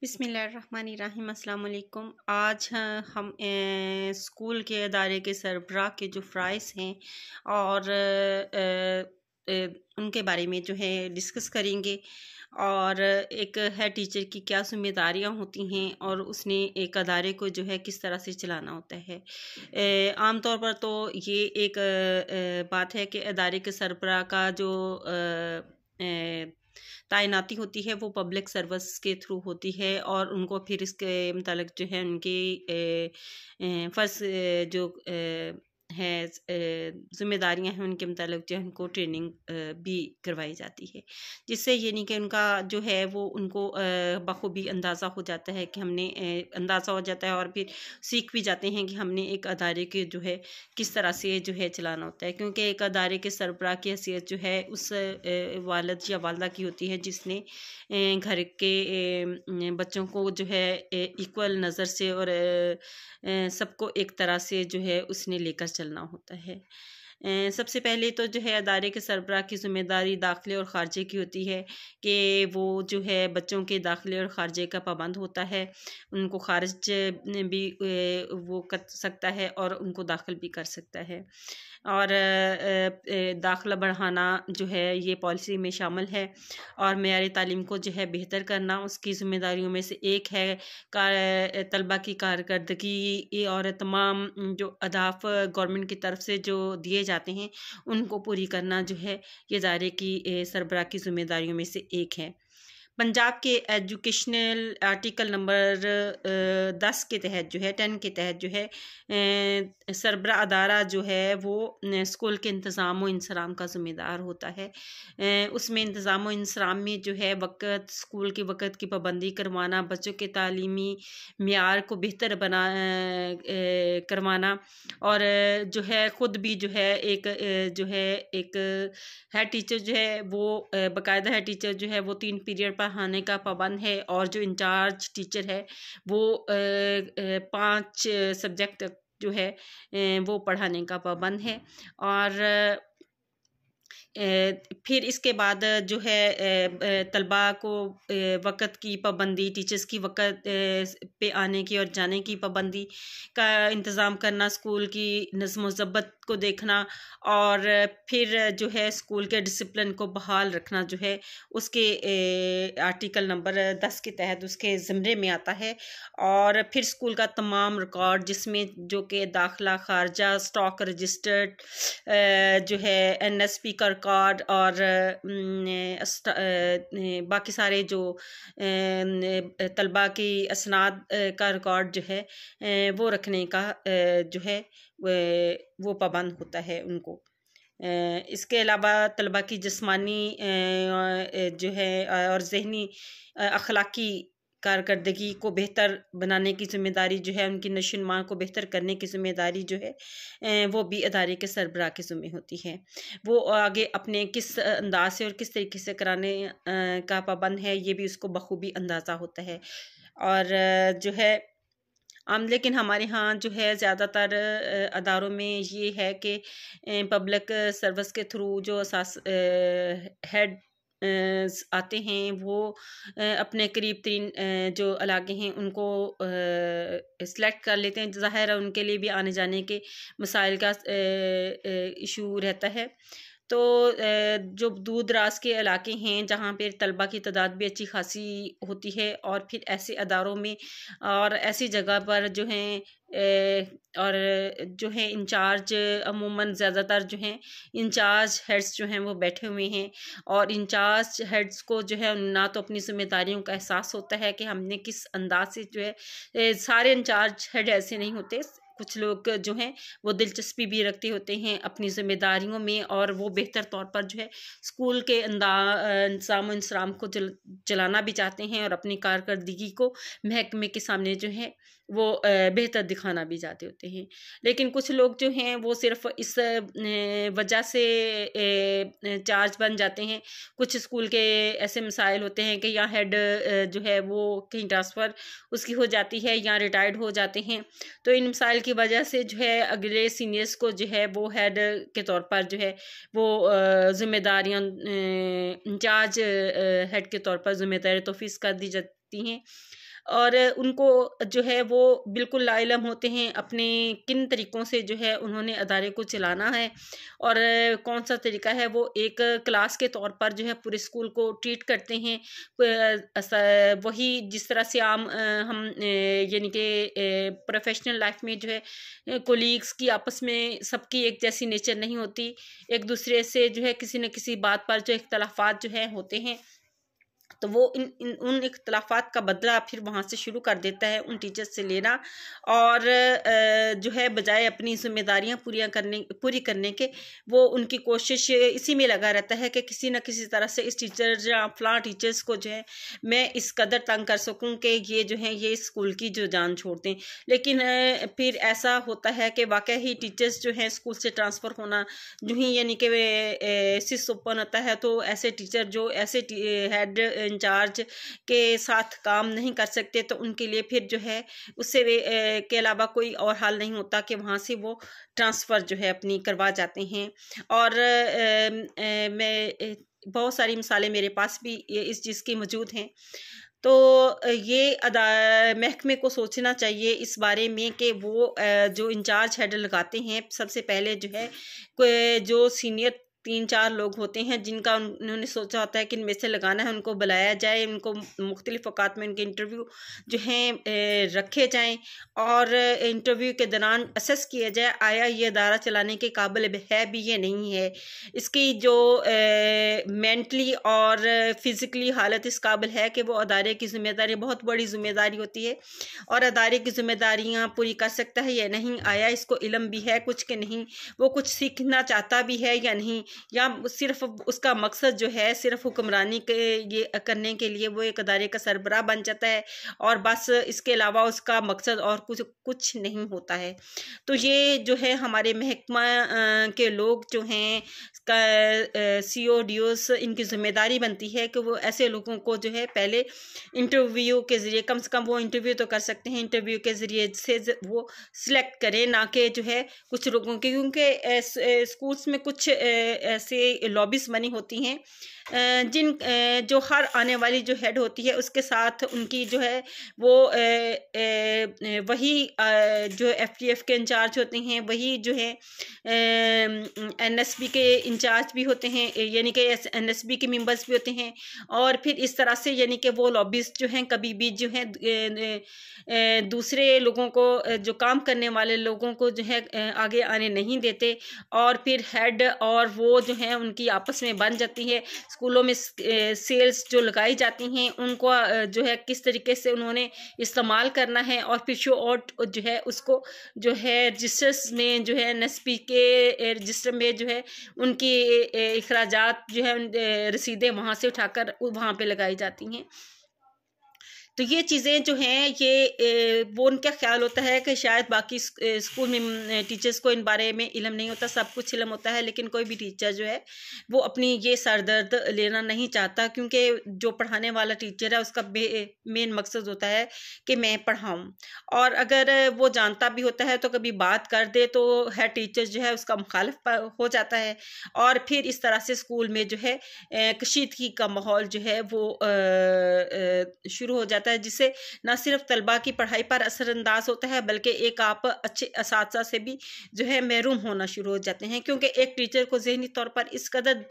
बिस्मिल्लाहिर्रहमानिर्रहीम। अस्सलाम वालेकुम। आज हम स्कूल के अदारे के सरबराह के जो फ़राइज़ हैं और उनके बारे में जो है डिस्कस करेंगे और एक हेड टीचर की क्या ज़िम्मेदारियाँ होती हैं और उसने एक अदारे को जो है किस तरह से चलाना होता है। आम तौर पर तो ये एक बात है कि अदारे के सरबराह का जो तैनाती होती है वो पब्लिक सर्विस के थ्रू होती है और उनको फिर इसके मुतालिक जो है उनकी फ़र्ज़ जो है ज़िम्मेदारियाँ हैं उनके मुतालिक जो है उनको ट्रेनिंग भी करवाई जाती है, जिससे ये नहीं कि उनका जो है वो उनको बखूबी अंदाज़ा हो जाता है कि हमने अंदाज़ा हो जाता है और फिर सीख भी जाते हैं कि हमने एक अदारे के जो है किस तरह से जो है चलाना होता है, क्योंकि एक अदारे के सरबराह की हैसियत जो है उस वालिद या वालदा की होती है जिसने घर के बच्चों को जो है इक्वल नज़र से और सबको एक तरह से जो है उसने लेकर चलना होता है। सबसे पहले तो जो है अदारे के सरबराह की ज़िम्मेदारी दाखिले और ख़ारजे की होती है कि वो जो है बच्चों के दाखिले और ख़ारजे का पाबंद होता है, उनको ख़ारिज भी वो कर सकता है और उनको दाखिल भी कर सकता है। और दाखिला बढ़ाना जो है ये पॉलिसी में शामिल है और मेयारी तालीम को जो है बेहतर करना उसकी ज़िम्मेदारियों में से एक है। तलबा की कारकर्दगी और तमाम जो अहदाफ गवर्नमेंट की तरफ से जो दिए जाते हैं उनको पूरी करना जो है ये इदारे की सरबराह की ज़िम्मेदारियों में से एक है। पंजाब के एजुकेशनल आर्टिकल नंबर 10 के तहत जो है 10 के तहत जो है सरबराह अदारा जो है वो स्कूल के इंतज़ाम व इंसराम का ज़िम्मेदार होता है। उसमें इंतज़ाम व इंसराम में जो है वक़्त स्कूल के वक़्त की पाबंदी करवाना, बच्चों के तालीमी मेयार को बेहतर बना करवाना और जो है ख़ुद भी जो है जो है एक हेड टीचर जो है वो बाकायदा हेड टीचर जो है वो 3 पीरियड पढ़ाने का पाबंद है और जो इंचार्ज टीचर है वो 5 सब्जेक्ट जो है वो पढ़ाने का पाबंद है। और फिर इसके बाद जो है तलबा को वक़्त की पाबंदी, टीचर्स की वक़्त पे आने की और जाने की पाबंदी का इंतज़ाम करना, स्कूल की नज़्म व ज़ब्त को देखना और फिर जो है स्कूल के डिसिप्लिन को बहाल रखना जो है उसके आर्टिकल नंबर 10 के तहत उसके ज़िम्मे में आता है। और फिर स्कूल का तमाम रिकॉर्ड जिसमें जो कि दाखिला, खारजा, स्टॉक रजिस्टर्ड जो है NSP का रिकॉर्ड और बाकी सारे जो तलबा की असनाद का रिकॉर्ड जो है वो रखने का जो है वो पाबंद होता है उनको। इसके अलावा तलबा की जिस्मानी जो है और ज़हनी अखलाकी कारकर्दगी को बेहतर बनाने की ज़िम्मेदारी जो है, उनकी नशो-ओ-नुमा को बेहतर करने की ज़िम्मेदारी जो है वो भी अदारे के सरबराह के ज़िम्मे होती है। वो आगे अपने किस अंदाज से और किस तरीके से कराने का पाबंद है ये भी उसको बखूबी अंदाज़ा होता है। और जो है लेकिन हमारे यहाँ जो है ज़्यादातर अदारों में ये है कि पब्लिक सर्विस के थ्रू जो हेड आते हैं वो अपने करीब 3 जो इलाके हैं उनको सेलेक्ट कर लेते हैं। ज़ाहिर है उनके लिए भी आने जाने के मसाइल का इशू रहता है। तो जो दूर दराज के इलाके हैं जहाँ पे तलबा की तादाद भी अच्छी खासी होती है और फिर ऐसे अदारों में और ऐसी जगह पर जो हैं और जो है इंचार्ज अमूमन ज़्यादातर जो हैं इंचार्ज हेड्स जो हैं वो बैठे हुए हैं और इंचार्ज हेड्स को जो है ना तो अपनी ज़िम्मेदारियों का एहसास होता है कि हमने किस अंदाज से जो है सारे इंचार्ज हेड ऐसे नहीं होते, कुछ लोग जो हैं वो दिलचस्पी भी रखते होते हैं अपनी ज़िम्मेदारियों में और वो बेहतर तौर पर जो है स्कूल के इंतज़ाम इंसराम को चलाना भी चाहते हैं और अपनी कारकर्दगी को महकमे के सामने जो है वो बेहतर दिखाना भी चाहते होते हैं। लेकिन कुछ लोग जो हैं वो सिर्फ इस वजह से चार्ज बन जाते हैं। कुछ स्कूल के ऐसे मसाइल होते हैं कि या हेड जो है वो कहीं ट्रांसफ़र उसकी हो जाती है या रिटायर्ड हो जाते हैं, तो इन मसाइल की वजह से जो है अगले सीनियर्स को जो है वो हेड के तौर पर जो है वो ज़िम्मेदारियाँ इंचार्ज हेड के तौर पर ज़िम्मेदारी तौफ़ीज़ कर दी जाती हैं। और उनको जो है वो बिल्कुल लाइलम होते हैं अपने किन तरीक़ों से जो है उन्होंने अदारे को चलाना है और कौन सा तरीका है वो एक क्लास के तौर पर जो है पूरे स्कूल को ट्रीट करते हैं। वही जिस तरह से आम हम यानी कि प्रोफेशनल लाइफ में जो है कोलीग्स की आपस में सबकी एक जैसी नेचर नहीं होती, एक दूसरे से जो है किसी न किसी बात पर जो इख्तलाफात जो है होते हैं, तो वो उन इख्तलाफात का बदला फिर वहाँ से शुरू कर देता है उन टीचर्स से लेना, और जो है बजाय अपनी ज़िम्मेदारियाँ पूरी करने के वो उनकी कोशिश इसी में लगा रहता है कि किसी न किसी तरह से इस टीचर या फलां टीचर्स को जो है मैं इस कदर तंग कर सकूं कि ये जो है ये स्कूल की जो जान छोड़ दें। लेकिन फिर ऐसा होता है कि वाकई ही टीचर्स जो हैं स्कूल से ट्रांसफ़र होना जो ही यानी कि सिस ओपन होता है, तो ऐसे टीचर जो ऐसे हेड इंचार्ज के साथ काम नहीं कर सकते तो उनके लिए फिर जो है उससे के अलावा कोई और हल नहीं होता कि वहाँ से वो ट्रांसफ़र जो है अपनी करवा जाते हैं। और मैं बहुत सारी मिसालें मेरे पास भी इस चीज़ की मौजूद हैं। तो ये महकमे को सोचना चाहिए इस बारे में कि वो जो इंचार्ज हेड लगाते हैं सबसे पहले जो है जो सीनियर 3-4 लोग होते हैं जिनका उन्होंने सोचा होता है कि इनमें से लगाना है, उनको बुलाया जाए, उनको मुख्तलिफ़ औक़ात में उनके इंटरव्यू जो हैं रखे जाएँ और इंटरव्यू के दौरान असेस किया जाए आया ये अदारा चलाने के काबिल है भी या नहीं है, इसकी जो मेंटली और फिज़िकली हालत इस काबिल है कि वो अदारे की ज़िम्मेदारी बहुत बड़ी ज़िम्मेदारी होती है और अदारे की ज़िम्मेदारियाँ पूरी कर सकता है या नहीं, आया इसको इल्म भी है कुछ कि नहीं, वो कुछ सीखना चाहता भी है या नहीं, या सिर्फ उसका मकसद जो है सिर्फ हुक्मरानी के ये करने के लिए वो एक अदारे का सरबराह बन जाता है और बस इसके अलावा उसका मकसद और कुछ नहीं होता है। तो ये जो है हमारे महकमा के लोग जो हैं CODOs इनकी ज़िम्मेदारी बनती है कि वो ऐसे लोगों को जो है पहले इंटरव्यू के ज़रिए कम से कम वो इंटरव्यू तो कर सकते हैं, इंटरव्यू के ज़रिए से वो सिलेक्ट करें, ना कि जो है कुछ लोगों के, क्योंकि स्कूल्स में कुछ ऐसे लॉबीज बनी होती हैं जिन जो हर आने वाली जो हेड होती है उसके साथ उनकी जो है वो वही जो FTF के इंचार्ज होते हैं वही जो है NSB के इंचार्ज भी होते हैं, यानी कि NSB के मेंबर्स भी होते हैं, और फिर इस तरह से यानी कि वो लॉबीज जो हैं कभी भी जो है दूसरे लोगों को जो काम करने वाले लोगों को जो है आगे आने नहीं देते, और फिर हेड और वो जो है उनकी आपस में बन जाती है। स्कूलों में सेल्स जो लगाई जाती हैं उनको जो है किस तरीके से उन्होंने इस्तेमाल करना है, और फिर शो आउट जो है उसको जो है रजिस्टर्स में जो है NSB के रजिस्टर में जो है उनकी अखराजात जो है रसीदें वहाँ से उठाकर वहाँ पे लगाई जाती हैं। तो ये चीज़ें जो हैं ये वो उनका ख्याल होता है कि शायद बाकी स्कूल में टीचर्स को इन बारे में इल्म नहीं होता, सब कुछ इल्म होता है, लेकिन कोई भी टीचर जो है वो अपनी ये सरदर्द लेना नहीं चाहता, क्योंकि जो पढ़ाने वाला टीचर है उसका मेन मकसद होता है कि मैं पढ़ाऊँ, और अगर वो जानता भी होता है तो कभी बात कर दे तो हेड टीचर जो है उसका मुखालिफ हो जाता है, और फिर इस तरह से स्कूल में जो है कशीदगी का माहौल जो है वो शुरू हो जाता है, जिससे न सिर्फ तलबा की पढ़ाई पर असरअंदाज होता है बल्कि एक आप अच्छे असातिज़ा से भी जो है महरूम होना शुरू हो जाते हैं, क्योंकि एक टीचर को ज़हनी तौर पर इस कदर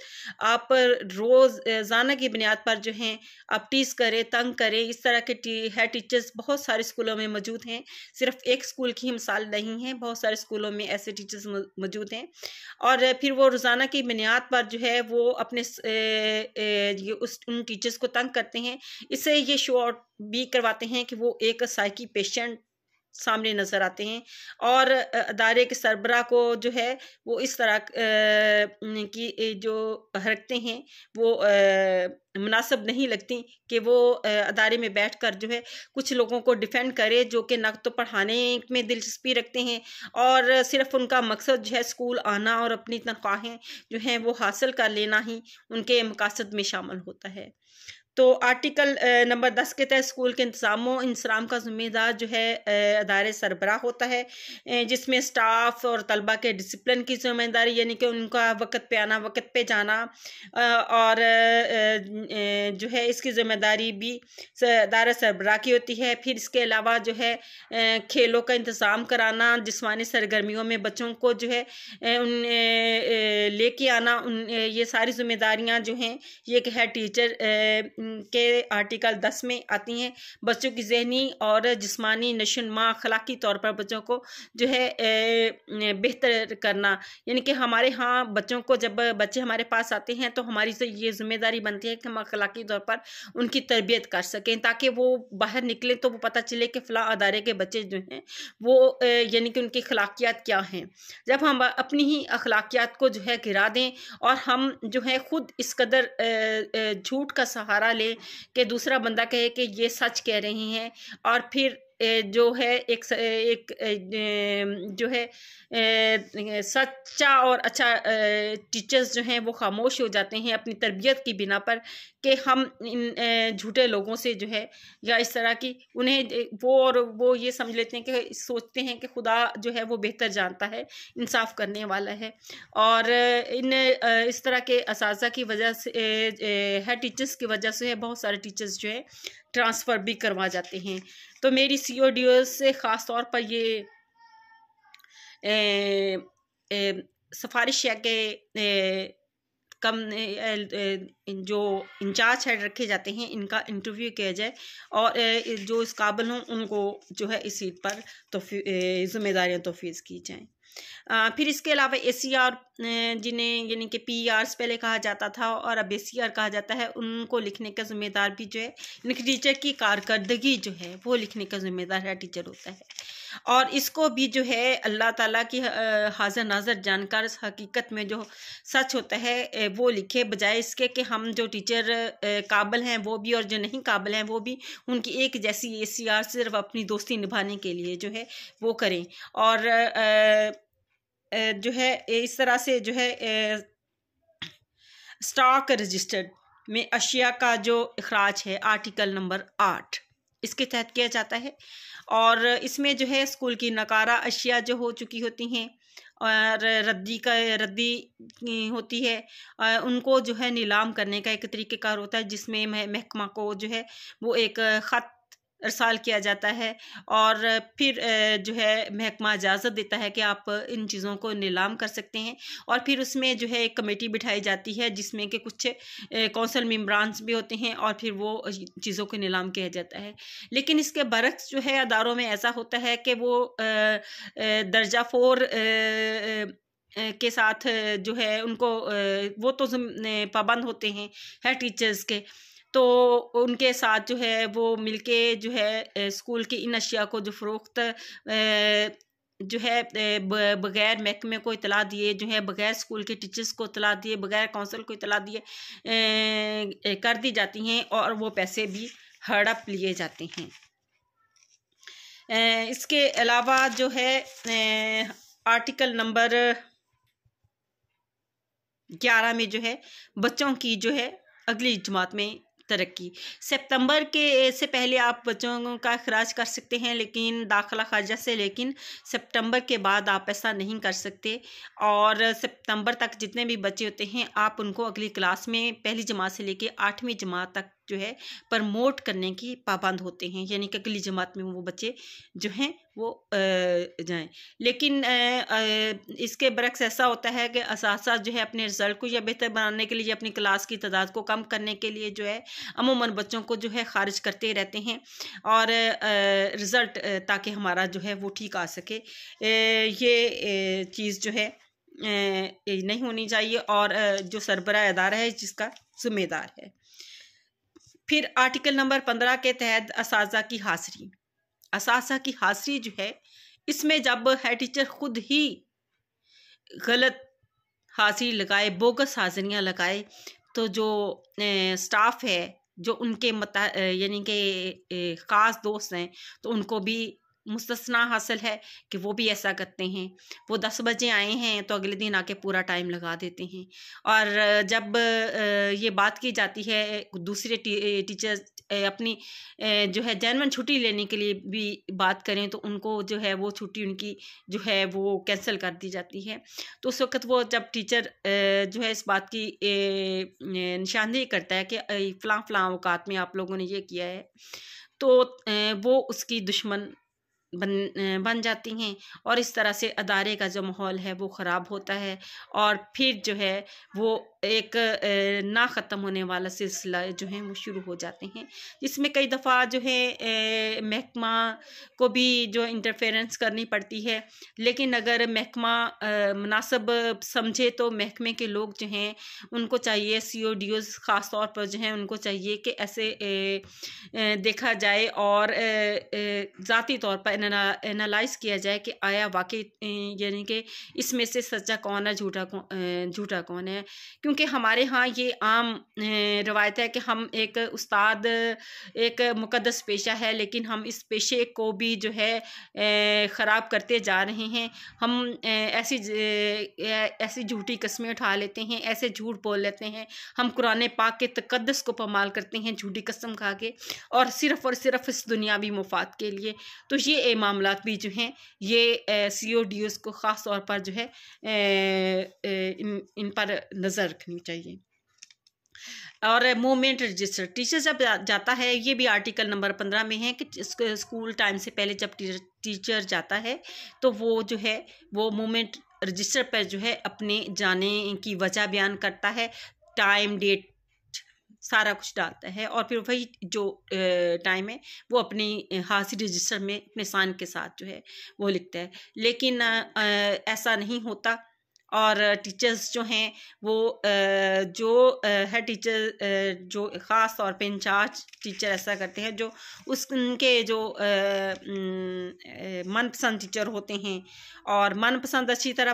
आप रोज़ाना की बुनियाद पर जो हैं आप टीज़ करें, तंग करें, इस तरह के हेड टीचर्स बहुत सारे स्कूलों में मौजूद हैं, सिर्फ एक स्कूल की मिसाल नहीं है, बहुत सारे स्कूलों में ऐसे टीचर्स मौजूद हैं, और फिर वो रोज़ाना की बुनियाद पर जो है वो अपने उन टीचर्स को तंग करते हैं, इससे ये शो आउट भी करवाते हैं कि वो एक साइकी पेशेंट सामने नज़र आते हैं, और अदारे के सरबराह को जो है वो इस तरह की जो हरकतें हैं वो मुनासिब नहीं लगती कि वो अदारे में बैठकर जो है कुछ लोगों को डिफेंड करे जो कि न तो पढ़ाने में दिलचस्पी रखते हैं और सिर्फ उनका मकसद जो है स्कूल आना और अपनी तनख्वाहें जो हैं वो हासिल कर लेना ही उनके मकसद में शामिल होता है। तो आर्टिकल नंबर 10 के तहत स्कूल के इंतजाम का जिम्मेदार जो है अदारे सरबराह होता है, जिसमें स्टाफ और तलबा के डिसिप्लिन की जिम्मेदारी, यानी कि उनका वक्त पे आना, वक्त पे जाना, और जो है इसकी जिम्मेदारी भी अदारा सरबराह की होती है। फिर इसके अलावा जो है खेलों का इंतज़ाम कराना, जिस्मानी सरगर्मियों में बच्चों को जो है उन लेके आना, ये सारी जिम्मेदारियां जो हैं ये है टीचर के आर्टिकल 10 में आती हैं। बच्चों की जहनी और जिस्मानी नशोनुमा अखलाकी तौर पर बच्चों को जो है बेहतर करना, यानी कि हमारे यहाँ बच्चों को, जब बच्चे हमारे पास आते हैं तो हमारी तो ये जिम्मेदारी बनती है कि हम अखलाकी तौर पर उनकी तरबियत कर सकें, ताकि वो बाहर निकले तो वो पता चले कि फ़लाँ अदारे के बच्चे जो हैं वो यानी कि उनकी अखलाकियात क्या हैं। जब हम अपनी ही अखलाकियात को जो है गिरा दें और हम जो है ख़ुद इस कदर झूठ का सहारा लें कि दूसरा बंदा कहे कि ये सच कह रही हैं, और फिर जो है एक जो है सच्चा और अच्छा टीचर्स जो हैं वो खामोश हो जाते हैं अपनी तरबियत की बिना पर, कि हम इन झूठे लोगों से जो है या इस तरह की उन्हें वो ये समझ लेते हैं कि सोचते हैं कि खुदा जो है वो बेहतर जानता है, इंसाफ करने वाला है। और इस तरह के असातिज़ा की वजह से है टीचर्स की वजह से बहुत सारे टीचर्स जो है ट्रांसफ़र भी करवा जाते हैं। तो मेरी CODOs से ख़ास तौर पर ये सिफारिश है कि कम जो इंचार्ज हेड रखे जाते हैं इनका इंटरव्यू किया जाए, और जो इस काबिल हों उनको जो है इस सीट पर जिम्मेदारियाँ तौफीज़ की जाएँ। फिर इसके अलावा ACR जिन्हें यानी कि PRs पहले कहा जाता था और अब ACR कहा जाता है, उनको लिखने का ज़िम्मेदार भी जो है इनकी टीचर की कारकर्दगी जो है वो लिखने का ज़िम्मेदार है टीचर होता है। और इसको भी जो है अल्लाह ताला की हाज़िर नाज़र जानकार हकीकत में जो सच होता है वो लिखे, बजाय इसके कि हम जो टीचर काबिल हैं वो भी और जो नहीं काबिल हैं वो भी उनकी एक जैसी ACR सिर्फ अपनी दोस्ती निभाने के लिए जो है वो करें। और जो है इस तरह से जो है स्टॉक रजिस्टर्ड में अशिया का जो इखराज है आर्टिकल नंबर 8 इसके तहत किया जाता है, और इसमें जो है स्कूल की नकारा अशिया जो हो चुकी होती हैं और रद्दी होती है, उनको जो है नीलाम करने का एक तरीक़ेकार होता है, जिसमें महकमा को जो है वो एक ख़त अरसाल किया जाता है, और फिर जो है महकमा इजाज़त देता है कि आप इन चीज़ों को नीलाम कर सकते हैं। और फिर उसमें जो है एक कमेटी बिठाई जाती है जिसमें कि कुछ कौंसल मेंबरान्स भी होते हैं, और फिर वो चीज़ों को नीलाम किया जाता है। लेकिन इसके बरक्स जो है अदारों में ऐसा होता है कि वो दर्जा 4 के साथ जो है उनको वो तो पाबंद होते हैं है टीचर्स के, तो उनके साथ जो है वो मिलके जो है स्कूल की इन अशिया को जो फ़रोख्त जो है बग़ैर महकमे को इतला दिए, जो है बग़ैर स्कूल के टीचर्स को इतला दिए, बग़ैर काउंसिल को इतला दिए कर दी जाती हैं, और वो पैसे भी हड़प लिए जाते हैं। इसके अलावा जो है आर्टिकल नंबर 11 में जो है बच्चों की जो है अगली जमात में तरक्की, सितंबर के से पहले आप बच्चों का अखराज कर सकते हैं लेकिन दाखिला खर्चा से, लेकिन सितंबर के बाद आप ऐसा नहीं कर सकते। और सितंबर तक जितने भी बच्चे होते हैं आप उनको अगली क्लास में पहली जमात से लेके 8वीं जमात तक जो है प्रमोट करने की पाबंद होते हैं, यानी कि अगली जमात में वो बच्चे जो हैं वो जाएं। लेकिन इसके बरक्स ऐसा होता है कि असातिज़ा जो है अपने रिज़ल्ट को या बेहतर बनाने के लिए, अपनी क्लास की तादाद को कम करने के लिए जो है अमूमन बच्चों को जो है खारिज करते रहते हैं, और रिज़ल्ट ताकि हमारा जो है वो ठीक आ सके, ये चीज़ जो है नहीं होनी चाहिए, और जो सरबराह अदारा है जिसका ज़िम्मेदार है। फिर आर्टिकल नंबर 15 के तहत असातिज़ा की हाज़िरी, असातिज़ा की हाज़िरी जो है इसमें जब हेड टीचर खुद ही गलत हाज़िरी लगाए, बोगस हाज़िरियाँ लगाए, तो जो स्टाफ है जो उनके यानी कि ख़ास दोस्त हैं तो उनको भी मुस्तस्ना हासिल है कि वो भी ऐसा करते हैं। वो 10 बजे आए हैं तो अगले दिन आके पूरा टाइम लगा देते हैं। और जब ये बात की जाती है दूसरे टीचर्स अपनी जो है जेन्युइन छुट्टी लेने के लिए भी बात करें तो उनको जो है वो छुट्टी उनकी जो है वो कैंसिल कर दी जाती है। तो उस वक़्त वो जब टीचर जो है इस बात की निशानदेही करता है कि फ़लाँ औकात में आप लोगों ने ये किया है, तो वो उसकी दुश्मन बन जाती हैं और इस तरह से अदारे का जो माहौल है वो ख़राब होता है और फिर जो है वो एक ना ख़त्म होने वाला सिलसिला जो है वो शुरू हो जाते हैं, जिसमें कई दफ़ा जो है महकमा को भी जो इंटरफेरेंस करनी पड़ती है। लेकिन अगर महकमा मुनासिब समझे तो महकमे के लोग जो हैं उनको चाहिए, CODOs ख़ास तौर पर जो हैं उनको चाहिए कि ऐसे देखा जाए और ज़ाती तौर पर एनालाइज किया जाए कि आया वाकई यानी कि इसमें से सच्चा कौन है, झूठा कौन है। क्योंकि हमारे यहाँ ये आम रवायत है कि हम एक उस्ताद एक मुक़द्दस पेशा है, लेकिन हम इस पेशे को भी जो है ख़राब करते जा रहे हैं। हम ऐसी झूठी कस्में उठा लेते हैं, ऐसे झूठ बोल लेते हैं, हम कुरान पाक के तक़द्दुस को पामाल करते हैं झूठी कसम खा के, और सिर्फ इस दुनियावी मुफाद के लिए। तो ये मामलात भी जो हैं ये CODOs को ख़ास तौर पर जो है इन पर नज़र रखनी चाहिए। और मूवमेंट रजिस्टर टीचर जब जाता है, ये भी आर्टिकल नंबर 15 में है कि स्कूल टाइम से पहले जब टीचर जाता है तो वो जो है वो मूवमेंट रजिस्टर पर जो है अपने जाने की वजह बयान करता है, टाइम डेट सारा कुछ डालता है और फिर वही जो टाइम है वो अपनी हाजिरी रजिस्टर में अपने साइन के साथ जो है वो लिखता है। लेकिन ऐसा नहीं होता और टीचर्स जो हैं वो जो है टीचर जो ख़ास तौर पे इंचार्ज टीचर ऐसा करते हैं जो उनके जो मनपसंद टीचर होते हैं। और मनपसंद अच्छी तरह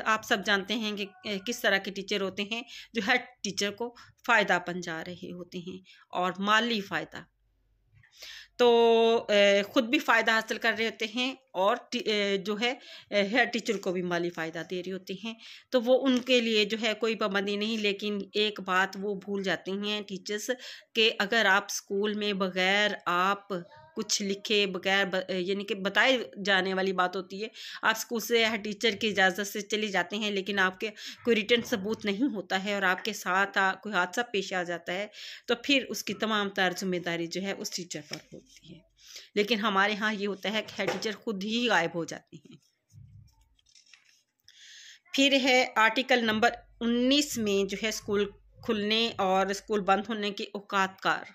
आप सब जानते हैं कि किस तरह के टीचर होते हैं, जो हर टीचर को फ़ायदा पहुंचा रहे होते हैं और माली फ़ायदा। तो ख़ुद भी फ़ायदा हासिल कर रहे होते हैं और जो है हेड टीचर को भी माली फ़ायदा दे रहे होते हैं। तो वो उनके लिए जो है कोई पाबंदी नहीं, लेकिन एक बात वो भूल जाती हैं टीचर्स कि अगर आप स्कूल में बग़ैर आप कुछ लिखे, बगैर यानी कि बताए जाने वाली बात होती है, आप स्कूल से या टीचर की इजाज़त से चले जाते हैं, लेकिन आपके कोई रिटन सबूत नहीं होता है और आपके साथ कोई हादसा पेश आ जाता है, तो फिर उसकी तमाम तार जिम्मेदारी जो है उस टीचर पर होती है। लेकिन हमारे यहाँ ये होता है कि हेड टीचर खुद ही गायब हो जाते हैं। फिर है आर्टिकल नंबर 19 में जो है स्कूल खुलने और स्कूल बंद होने के औकातकार,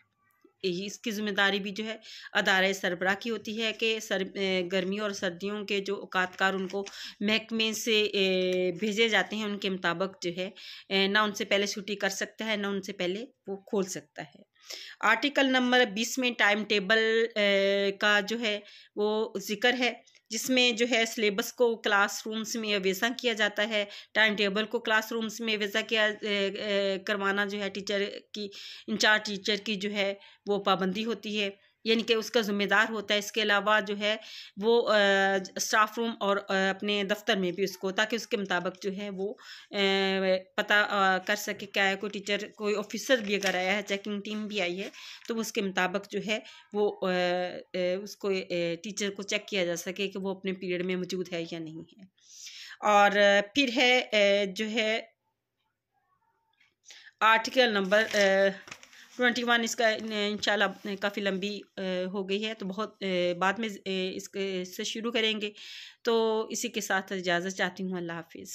इसकी ज़िम्मेदारी भी जो है अदारे सरबराह की होती है कि गर्मी और सर्दियों के जो औकातकार उनको महकमे से भेजे जाते हैं, उनके मुताबिक जो है ना उनसे पहले छुट्टी कर सकता है, ना उनसे पहले वो खोल सकता है। आर्टिकल नंबर 20 में टाइम टेबल का जो है वो ज़िक्र है, जिसमें जो है सिलेबस को क्लासरूम्स में वैसा किया जाता है, टाइम टेबल को क्लासरूम्स में वैसा किया करवाना जो है टीचर की, इंचार्ज टीचर की जो है वो पाबंदी होती है, यानी कि उसका ज़िम्मेदार होता है। इसके अलावा जो है वो स्टाफ रूम और अपने दफ्तर में भी उसको, ताकि उसके मुताबिक जो है वो पता कर सके क्या है। कोई टीचर कोई ऑफिसर भी अगर आया है, चेकिंग टीम भी आई है, तो वो उसके मुताबिक जो है वो उसको टीचर को चेक किया जा सके कि वो अपने पीरियड में मौजूद है या नहीं है। और फिर है जो है आर्टिकल नंबर 21, इसका इंशाल्लाह काफ़ी लंबी हो गई है, तो बहुत बाद में इससे शुरू करेंगे। तो इसी के साथ इजाज़त चाहती हूँ। अल्लाह हाफिज़।